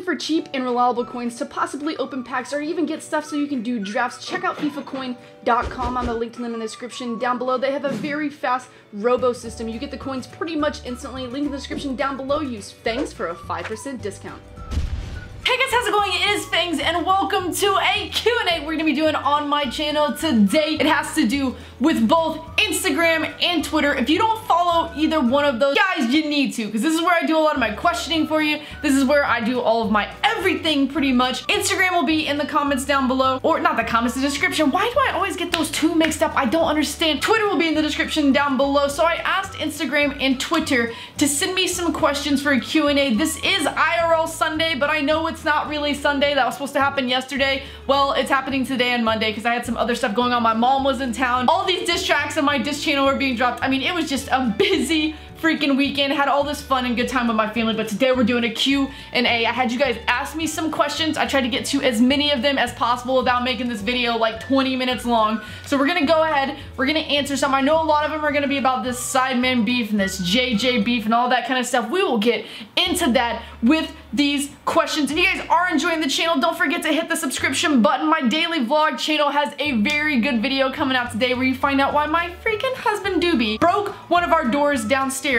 for cheap and reliable coins to possibly open packs or even get stuff so you can do drafts, check out FIFAcoin.com. I'm gonna link to them in the description down below. They have a very fast robo system. You get the coins pretty much instantly. Link in the description down below. Use Fangs for a 5% discount. Hey guys, how's it going? It is Fangs and welcome to a Q&A we're going to be doing on my channel today. It has to do with both Instagram and Twitter. If you don't follow either one of those, guys, you need to, because this is where I do a lot of my questioning for you. This is where I do all of my everything pretty much. Instagram will be in the comments down below, or not the comments, the description. Why do I always get those two mixed up? I don't understand. Twitter will be in the description down below. So I asked Instagram and Twitter to send me some questions for a Q&A. This is IRL Sunday, but I know it's not really Sunday. That was supposed to happen yesterday. Well, it's happening today and Monday because I had some other stuff going on. My mom was in town. All these diss tracks on my diss channel were being dropped. I mean, it was just a busy freaking weekend. Had all this fun and good time with my family, but today we're doing a Q&A. I had you guys ask me some questions. I tried to get to as many of them as possible without making this video like 20 minutes long. So we're gonna go ahead, we're gonna answer some. I know a lot of them are gonna be about this Sidemen beef and this JJ beef and all that kind of stuff. We will get into that with these questions. If you guys are enjoying the channel, don't forget to hit the subscription button. My daily vlog channel has a very good video coming out today where you find out why my freaking husband Doobie broke one of our doors downstairs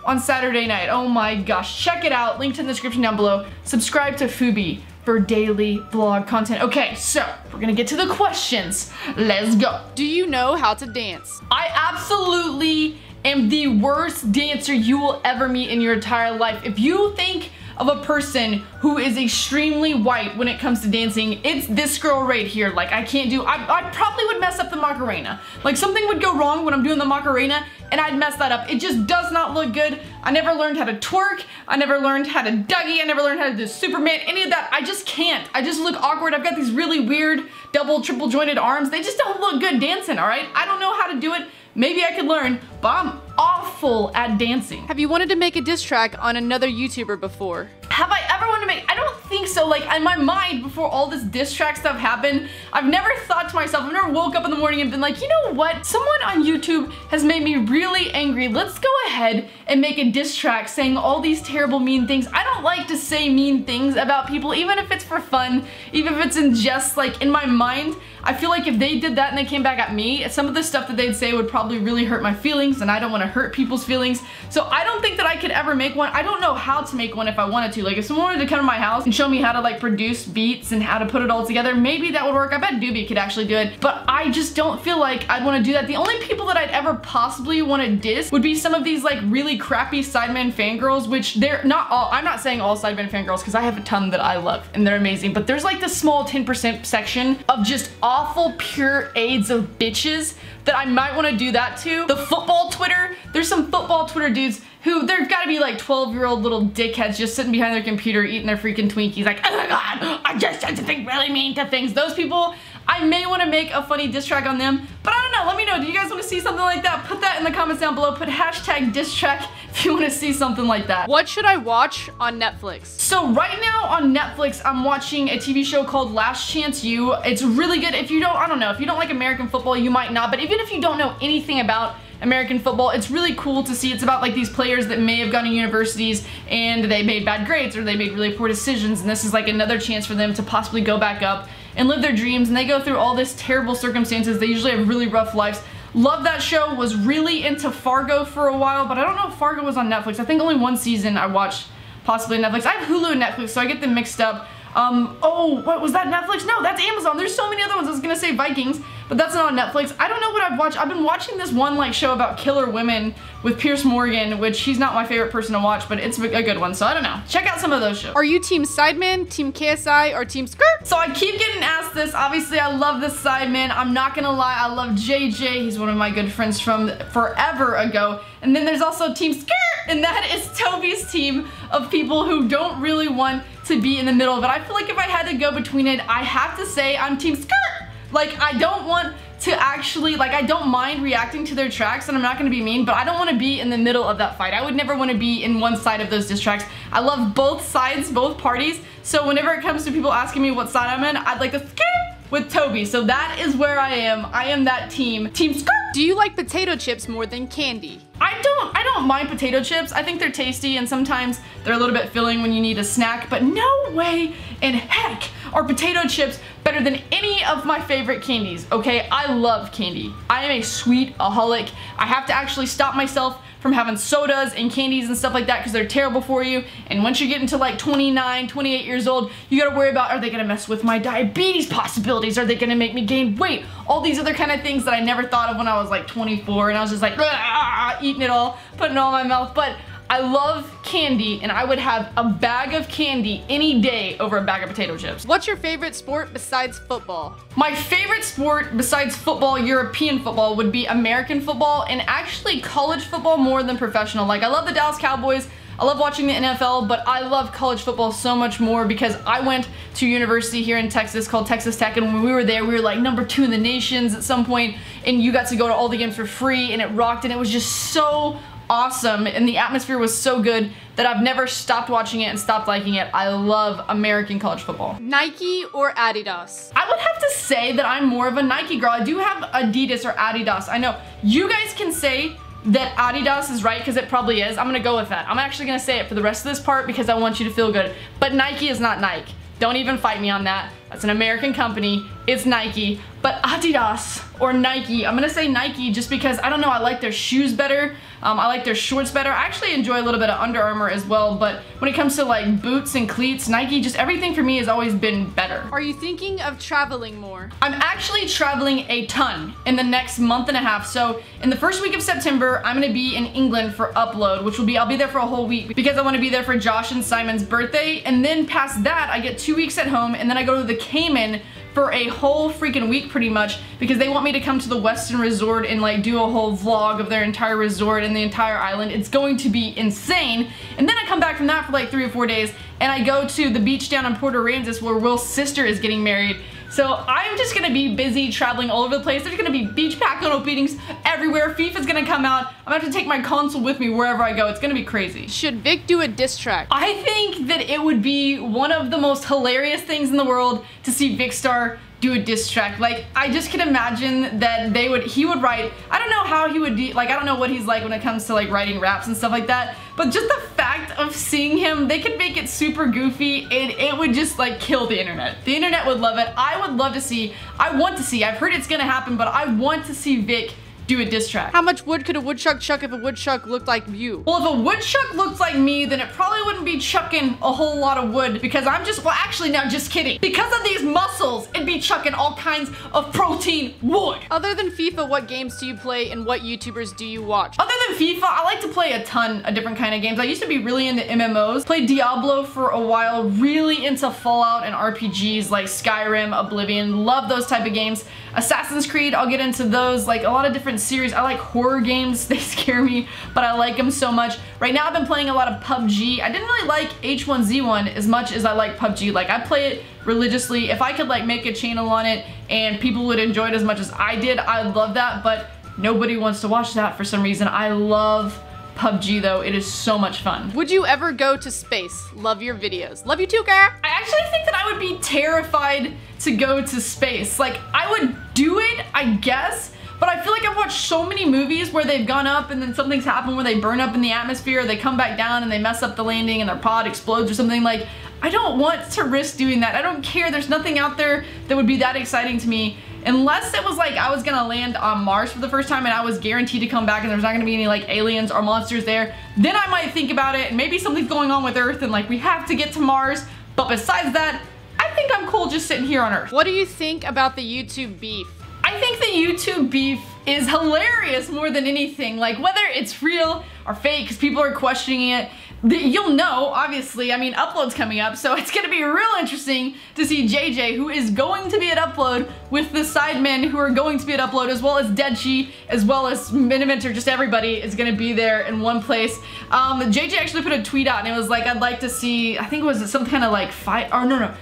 on Saturday night. Oh my gosh, check it out. Linked in the description down below. Subscribe to Fubi for daily vlog content. Okay, so we're gonna get to the questions. Let's go. Do you know how to dance? I absolutely am the worst dancer you will ever meet in your entire life. If you think of a person who is extremely white when it comes to dancing, it's this girl right here. Like, I can't do, I probably would mess up the Macarena. Like, something would go wrong when I'm doing the Macarena and I'd mess that up. It just does not look good. I never learned how to twerk. I never learned how to Dougie. I never learned how to do Superman, any of that. I just can't. I just look awkward. I've got these really weird double, triple jointed arms. They just don't look good dancing, all right? I don't know how to do it. Maybe I could learn, but I'm awful at dancing. Have you wanted to make a diss track on another YouTuber before? Have I ever wanted to make, I don't think so. Like, in my mind, before all this diss track stuff happened, I've never thought to myself, I've never woke up in the morning and been like, you know what? Someone on YouTube has made me really angry. Let's go ahead and make a diss track saying all these terrible, mean things. I don't like to say mean things about people, even if it's for fun, even if it's in jest, like, in my mind. I feel like if they did that and they came back at me, some of the stuff that they'd say would probably really hurt my feelings, and I don't want to hurt people's feelings. So I don't think that I could ever make one. I don't know how to make one if I wanted to. Like, if someone wanted to come to my house and show me how to like produce beats and how to put it all together, maybe that would work. I bet Doobie could actually do it, but I just don't feel like I'd want to do that. The only people that I'd ever possibly want to diss would be some of these like really crappy Sidemen fangirls, which they're not all, I'm not saying all Sidemen fangirls because I have a ton that I love and they're amazing, but there's like this small 10% section of just awful pure AIDS of bitches that I might want to do that to. The football Twitter, there's some football Twitter dudes who, they've got to be like 12-year-old little dickheads just sitting behind their computer eating their freaking Twinkies like, oh my god, I just said something really mean to things. Those people, I may want to make a funny diss track on them, but I don't know. Let me know. Do you guys want to see something like that? Put that in the comments down below. Put hashtag diss track if you want to see something like that. What should I watch on Netflix? So right now on Netflix, I'm watching a TV show called Last Chance U. It's really good. If you don't, I don't know, if you don't like American football, you might not, but even if you don't know anything about American football, it's really cool to see. It's about like these players that may have gone to universities and they made bad grades or they made really poor decisions, and this is like another chance for them to possibly go back up and live their dreams, and they go through all this terrible circumstances. They usually have really rough lives. Love that show. Was really into Fargo for a while, but I don't know if Fargo was on Netflix. I think only one season I watched possibly on Netflix. I have Hulu and Netflix, so I get them mixed up. Oh, what was that, Netflix? No, that's Amazon. There's so many other ones. I was gonna say Vikings, but that's not on Netflix. I don't know what I've watched. I've been watching this one like show about killer women with Pierce Morgan, which he's not my favorite person to watch, but it's a good one, so I don't know. Check out some of those shows. Are you Team Sidemen, Team KSI, or Team Skirt? So I keep getting asked this. Obviously, I love the Sidemen. I'm not gonna lie, I love JJ. He's one of my good friends from forever ago. And then there's also Team Skirt, and that is Toby's team of people who don't really want to be in the middle. But I feel like if I had to go between it, I have to say I'm Team Skirt. Like, I don't want to actually, like, I don't mind reacting to their tracks, and I'm not gonna be mean, but I don't want to be in the middle of that fight. I would never want to be in one side of those diss tracks. I love both sides, both parties, so whenever it comes to people asking me what side I'm in, I'd like to Skirt with Toby. So that is where I am. I am that team. Team skirt. Do you like potato chips more than candy? I don't mind potato chips. I think they're tasty and sometimes they're a little bit filling when you need a snack, but no way in heck are potato chips better than any of my favorite candies, okay? I love candy. I am a sweet-aholic. I have to actually stop myself from having sodas and candies and stuff like that because they're terrible for you. And once you get into like 29, 28 years old, you gotta worry about, are they gonna mess with my diabetes possibilities? Are they gonna make me gain weight? All these other kind of things that I never thought of when I was like 24 and I was just like, eating it all, putting it all in my mouth. But I love candy and I would have a bag of candy any day over a bag of potato chips. What's your favorite sport besides football? My favorite sport besides football, European football, would be American football and actually college football more than professional. Like I love the Dallas Cowboys, I love watching the NFL, but I love college football so much more because I went to university here in Texas called Texas Tech, and when we were there, we were like #2 in the nations at some point, and you got to go to all the games for free, and it rocked, and it was just so awesome, and the atmosphere was so good that I've never stopped watching it and stopped liking it. I love American college football. Nike or Adidas? I would have to say that I'm more of a Nike girl. I do have Adidas or Adidas. I know you guys can say that Adidas is right because it probably is. I'm gonna go with that. I'm actually gonna say it for the rest of this part because I want you to feel good. But Nike is not Nike. Don't even fight me on that. That's an American company. It's Nike. But Adidas or Nike, I'm gonna say Nike just because, I don't know, I like their shoes better. I like their shorts better. I actually enjoy a little bit of Under Armour as well, but when it comes to like boots and cleats, Nike, just everything for me has always been better. Are you thinking of traveling more? I'm actually traveling a ton in the next month and a half. So in the first week of September, I'm gonna be in England for Upload, which will be, I'll be there for a whole week because I wanna be there for Josh and Simon's birthday. And then past that, I get 2 weeks at home and then I go to the Cayman for a whole freaking week pretty much because they want me to come to the Westin Resort and like do a whole vlog of their entire resort and the entire island. It's going to be insane. And then I come back from that for like 3 or 4 days and I go to the beach down in Port Aransas where Will's sister is getting married. So I'm just gonna be busy traveling all over the place. There's gonna be beach pack meetings everywhere. FIFA's gonna come out. I'm gonna have to take my console with me wherever I go. It's gonna be crazy. Should Vic do a diss track? I think that it would be one of the most hilarious things in the world to see Vicstar do a diss track. Like, I just can imagine that he would write, I don't know how he would do, like, I don't know what he's like when it comes to like writing raps and stuff like that, but just the fact of seeing him, they could make it super goofy and it would just like kill the internet. The internet would love it. I would love to see, I want to see, I've heard it's gonna happen, but I want to see Vic do a diss track. How much wood could a woodchuck chuck if a woodchuck looked like you? Well, if a woodchuck looked like me, then it probably wouldn't be chucking a whole lot of wood because I'm just, well actually now just kidding. Because of these muscles, it'd be chucking all kinds of protein wood. Other than FIFA, what games do you play and what YouTubers do you watch? Other than FIFA, I like to play a ton of different kind of games. I used to be really into MMOs. Played Diablo for a while, really into Fallout and RPGs like Skyrim, Oblivion, love those type of games. Assassin's Creed, I'll get into those, like a lot of different series. I like horror games, they scare me, but I like them so much. Right now I've been playing a lot of PUBG. I didn't really like H1Z1 as much as I like PUBG. Like I play it religiously. If I could like make a channel on it and people would enjoy it as much as I did, I'd love that, but nobody wants to watch that for some reason. I love PUBG though, it is so much fun. Would you ever go to space? Love your videos. Love you too, girl. I actually think that I would be terrified to go to space. Like, I would do it, I guess, but I feel like I've watched so many movies where they've gone up and then something's happened where they burn up in the atmosphere, or they come back down and they mess up the landing and their pod explodes or something. Like, I don't want to risk doing that. I don't care. There's nothing out there that would be that exciting to me. Unless it was like I was gonna land on Mars for the first time and I was guaranteed to come back and there's not gonna be any like aliens or monsters there, then I might think about it and maybe something's going on with Earth and like we have to get to Mars. But besides that, I think I'm cool just sitting here on Earth. What do you think about the YouTube beef? I think the YouTube beef is hilarious more than anything. Like, whether it's real or fake, because people are questioning it, you'll know, obviously. I mean, Upload's coming up, so it's gonna be real interesting to see JJ, who is going to be at Upload, with the Sidemen who are going to be at Upload, as well as Deadchi, as well as Miniminter, just everybody is gonna be there in one place. JJ actually put a tweet out, and it was like, I'd like to see, I think it was some kind of like fight, or no.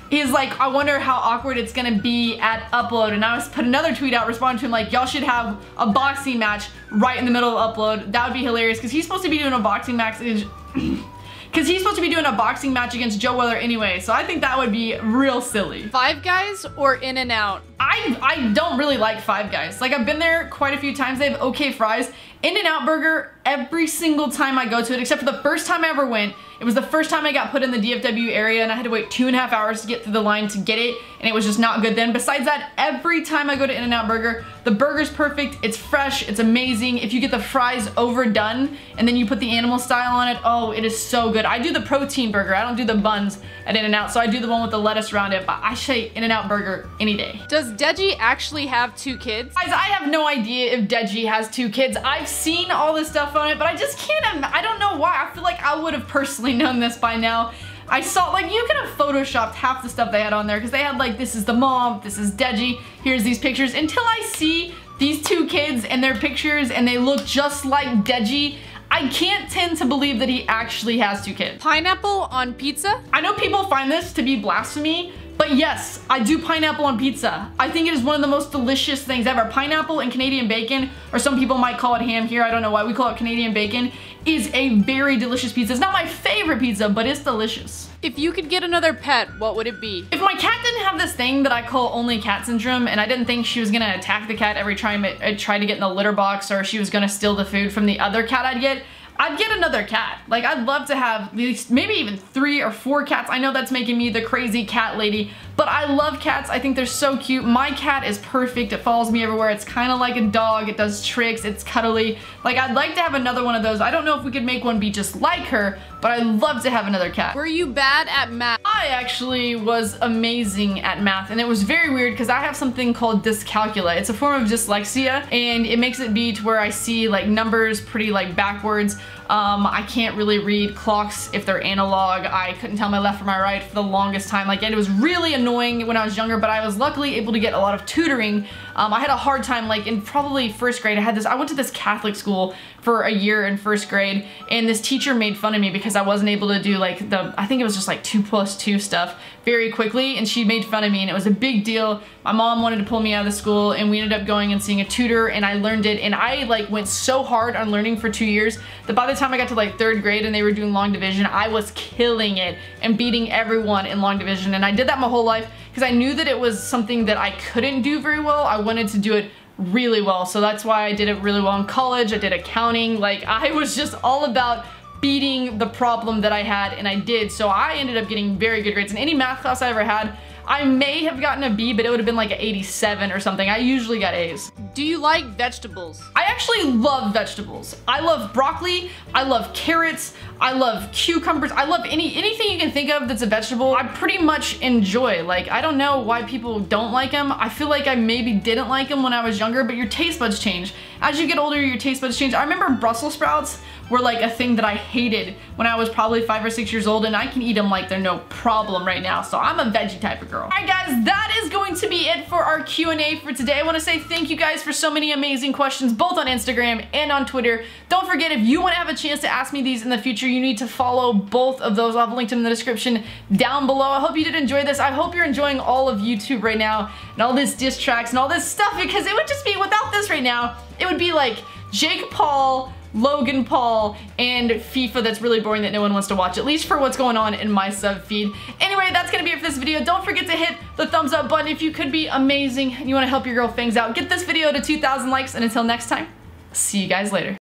He's like, I wonder how awkward it's gonna be at Upload, and I was put another tweet out responding to him like, y'all should have a boxing match right in the middle of Upload. That would be hilarious, because he's supposed to be doing a boxing match. because he's supposed to be doing a boxing match against Joe Weller anyway, so I think that would be real silly. Five Guys or In-N-Out? I don't really like Five Guys. Like, I've been there quite a few times. They have okay fries. In-N-Out Burger, every single time I go to it, except for the first time I ever went, it was the first time I got put in the DFW area and I had to wait 2.5 hours to get through the line to get it, and it was just not good then. Besides that, every time I go to In-N-Out Burger, the burger's perfect, it's fresh, it's amazing. If you get the fries overdone and then you put the animal style on it, oh, it is so good. I do the protein burger, I don't do the buns at In-N-Out, so I do the one with the lettuce around it, but I say In-N-Out Burger any day. Does Deji actually have 2 kids? Guys, I have no idea if Deji has 2 kids. I've seen all this stuff on it, but I just can't, I don't know why. I feel like I would have personally known this by now. I saw, like, you could have photoshopped half the stuff they had on there, because they had, like, this is the mom, this is Deji, here's these pictures. Until I see these 2 kids and their pictures and they look just like Deji, I can't tend to believe that he actually has 2 kids. Pineapple on pizza? I know people find this to be blasphemy, but yes, I do pineapple on pizza. I think it is one of the most delicious things ever. Pineapple and Canadian bacon, or some people might call it ham here, I don't know why we call it Canadian bacon, is a very delicious pizza. It's not my favorite pizza, but it's delicious. If you could get another pet, what would it be? If my cat didn't have this thing that I call only cat syndrome, and I didn't think she was gonna attack the cat every time it tried to get in the litter box, or she was gonna steal the food from the other cat I'd get another cat. Like, I'd love to have these, maybe even 3 or 4 cats. I know that's making me the crazy cat lady, but I love cats. I think they're so cute. My cat is perfect. It follows me everywhere. It's kind of like a dog. It does tricks. It's cuddly. Like, I'd like to have another one of those. I don't know if we could make one be just like her, but I'd love to have another cat. Were you bad at math? I actually was amazing at math, and it was very weird because I have something called dyscalculia. It's a form of dyslexia, and it makes it be to where I see, like, numbers pretty, like, backwards. I can't really read clocks if they're analog. I couldn't tell my left from my right for the longest time. Like, it was really annoying when I was younger, but I was luckily able to get a lot of tutoring. I had a hard time, like, in probably first grade. I went to this Catholic school for a year in first grade, and this teacher made fun of me because I wasn't able to do, like, I think it was just like 2+2 stuff very quickly, and she made fun of me, and it was a big deal. My mom wanted to pull me out of the school, and we ended up going and seeing a tutor, and I learned it, and I, like, went so hard on learning for 2 years that by the time I got to, like, 3rd grade and they were doing long division, I was killing it and beating everyone in long division, and I did that my whole life because I knew that it was something that I couldn't do very well. I wanted to do it really well, so that's why I did it really well in college. I did accounting. Like, I was just all about beating the problem that I had, and I did, so I ended up getting very good grades. In any math class I ever had, I may have gotten a B, but it would have been like an 87 or something. I usually got A's. Do you like vegetables? I actually love vegetables. I love broccoli, I love carrots, I love cucumbers, I love anything you can think of that's a vegetable. I pretty much enjoy. Like, I don't know why people don't like them. I feel like I maybe didn't like them when I was younger, but your taste buds change. As you get older, your taste buds change. I remember Brussels sprouts were like a thing that I hated when I was probably 5 or 6 years old, and I can eat them like they're no problem right now, so I'm a veggie type of girl. Alright guys, that is going to be it for our Q&A for today. I want to say thank you guys for so many amazing questions, both on Instagram and on Twitter. Don't forget, if you want to have a chance to ask me these in the future, you need to follow both of those. I'll have linked them in the description down below. I hope you did enjoy this. I hope you're enjoying all of YouTube right now, and all this diss tracks and all this stuff, because it would just be, without this right now, it would be like Jake Paul, Logan Paul, and FIFA that's really boring that no one wants to watch, at least for what's going on in my sub feed. Anyway, that's gonna be it for this video. Don't forget to hit the thumbs up button if you could be amazing and you want to help your girl Fangs out. Get this video to 2,000 likes, and until next time, see you guys later.